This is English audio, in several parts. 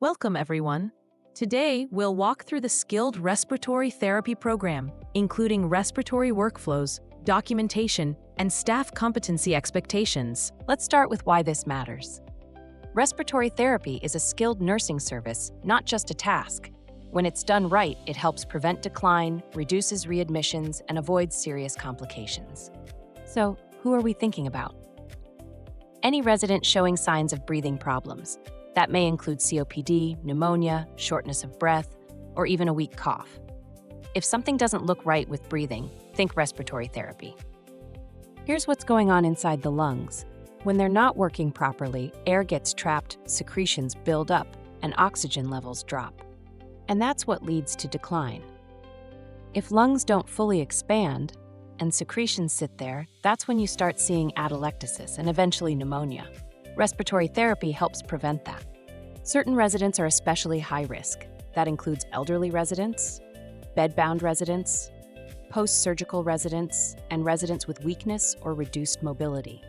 Welcome, everyone. Today, we'll walk through the Skilled Respiratory Therapy program, including respiratory workflows, documentation, and staff competency expectations. Let's start with why this matters. Respiratory therapy is a skilled nursing service, not just a task. When it's done right, it helps prevent decline, reduces readmissions, and avoids serious complications. So, who are we thinking about? Any resident showing signs of breathing problems. That may include COPD, pneumonia, shortness of breath, or even a weak cough. If something doesn't look right with breathing, think respiratory therapy. Here's what's going on inside the lungs. When they're not working properly, air gets trapped, secretions build up, and oxygen levels drop. And that's what leads to decline. If lungs don't fully expand, and secretions sit there, that's when you start seeing atelectasis and eventually pneumonia. Respiratory therapy helps prevent that. Certain residents are especially high risk. That includes elderly residents, bedbound residents, post-surgical residents, and residents with weakness or reduced mobility.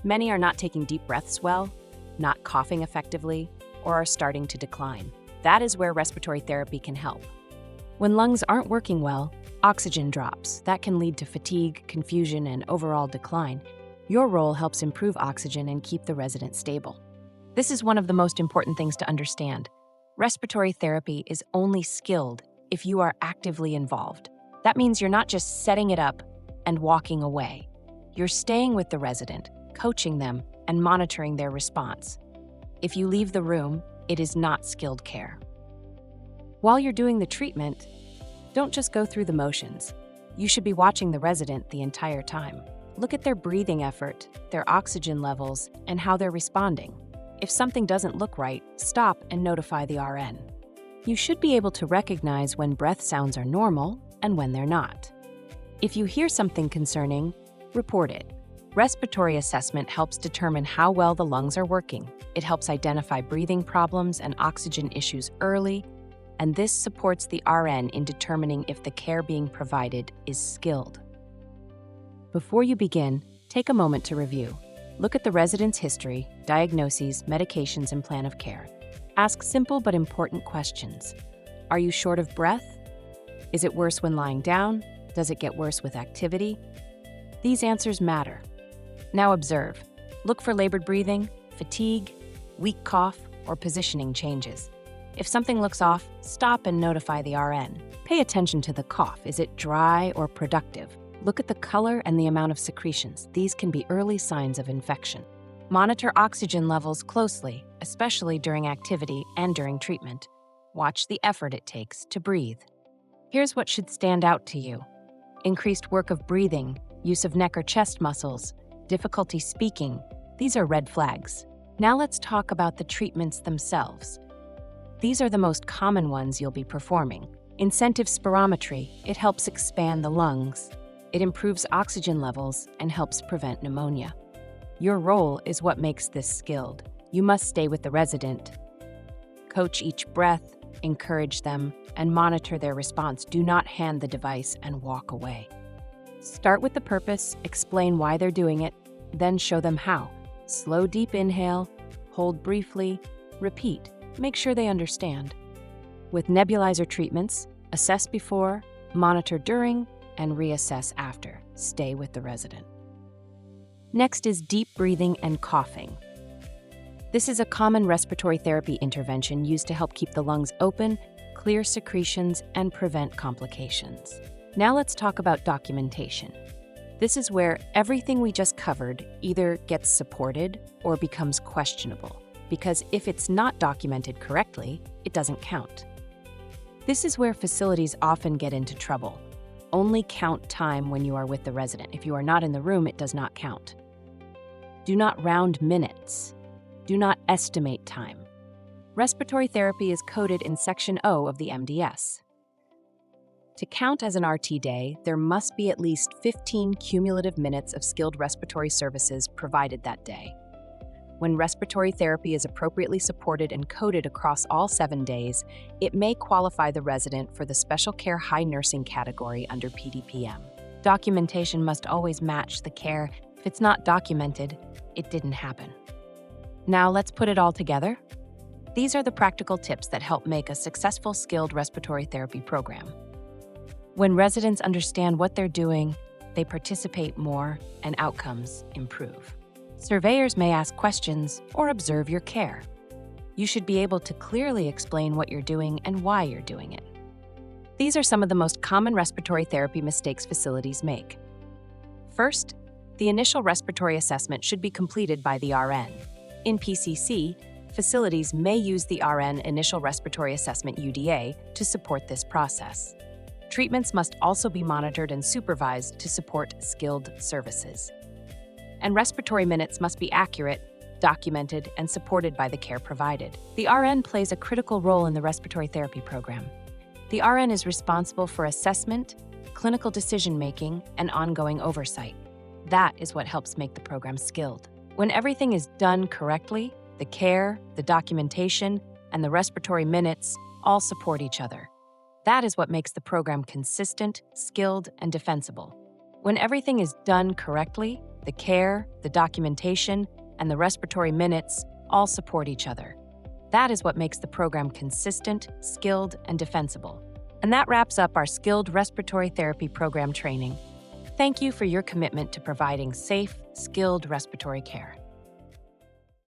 Many are not taking deep breaths well, not coughing effectively, or are starting to decline. That is where respiratory therapy can help. When lungs aren't working well, oxygen drops. That can lead to fatigue, confusion, and overall decline. Your role helps improve oxygen and keep the resident stable. This is one of the most important things to understand. Respiratory therapy is only skilled if you are actively involved. That means you're not just setting it up and walking away. You're staying with the resident, coaching them, and monitoring their response. If you leave the room, it is not skilled care. While you're doing the treatment, don't just go through the motions. You should be watching the resident the entire time. Look at their breathing effort, their oxygen levels, and how they're responding. If something doesn't look right, stop and notify the RN. You should be able to recognize when breath sounds are normal and when they're not. If you hear something concerning, report it. Respiratory assessment helps determine how well the lungs are working. It helps identify breathing problems and oxygen issues early, and this supports the RN in determining if the care being provided is skilled. Before you begin, take a moment to review. Look at the resident's history, diagnoses, medications, and plan of care. Ask simple but important questions. Are you short of breath? Is it worse when lying down? Does it get worse with activity? These answers matter. Now observe. Look for labored breathing, fatigue, weak cough, or positioning changes. If something looks off, stop and notify the RN. Pay attention to the cough. Is it dry or productive? Look at the color and the amount of secretions. These can be early signs of infection. Monitor oxygen levels closely, especially during activity and during treatment. Watch the effort it takes to breathe. Here's what should stand out to you. Increased work of breathing, use of neck or chest muscles, difficulty speaking. These are red flags. Now let's talk about the treatments themselves. These are the most common ones you'll be performing. Intensive spirometry, it helps expand the lungs. It improves oxygen levels and helps prevent pneumonia. Your role is what makes this skilled. You must stay with the resident. Coach each breath, encourage them, and monitor their response. Do not hand the device and walk away. Start with the purpose, explain why they're doing it, then show them how. Slow, deep inhale, hold briefly, repeat. Make sure they understand. With nebulizer treatments, assess before, monitor during, and reassess after. Stay with the resident. Next is deep breathing and coughing. This is a common respiratory therapy intervention used to help keep the lungs open, clear secretions, and prevent complications. Now let's talk about documentation. This is where everything we just covered either gets supported or becomes questionable, because if it's not documented correctly, it doesn't count. This is where facilities often get into trouble. Only count time when you are with the resident. If you are not in the room, it does not count. Do not round minutes. Do not estimate time. Respiratory therapy is coded in Section O of the MDS. To count as an RT day, there must be at least 15 cumulative minutes of skilled respiratory services provided that day. When respiratory therapy is appropriately supported and coded across all 7 days, it may qualify the resident for the special care high nursing category under PDPM. Documentation must always match the care. If it's not documented, it didn't happen. Now let's put it all together. These are the practical tips that help make a successful skilled respiratory therapy program. When residents understand what they're doing, they participate more and outcomes improve. Surveyors may ask questions or observe your care. You should be able to clearly explain what you're doing and why you're doing it. These are some of the most common respiratory therapy mistakes facilities make. First, the initial respiratory assessment should be completed by the RN. In PCC, facilities may use the RN Initial Respiratory Assessment UDA to support this process. Treatments must also be monitored and supervised to support skilled services. And respiratory minutes must be accurate, documented, and supported by the care provided. The RN plays a critical role in the respiratory therapy program. The RN is responsible for assessment, clinical decision-making, and ongoing oversight. That is what helps make the program skilled. When everything is done correctly, the care, the documentation, and the respiratory minutes all support each other. That is what makes the program consistent, skilled, and defensible. When everything is done correctly, the care, the documentation, and the respiratory minutes all support each other. That is what makes the program consistent, skilled, and defensible. And that wraps up our Skilled Respiratory Therapy program training. Thank you for your commitment to providing safe, skilled respiratory care.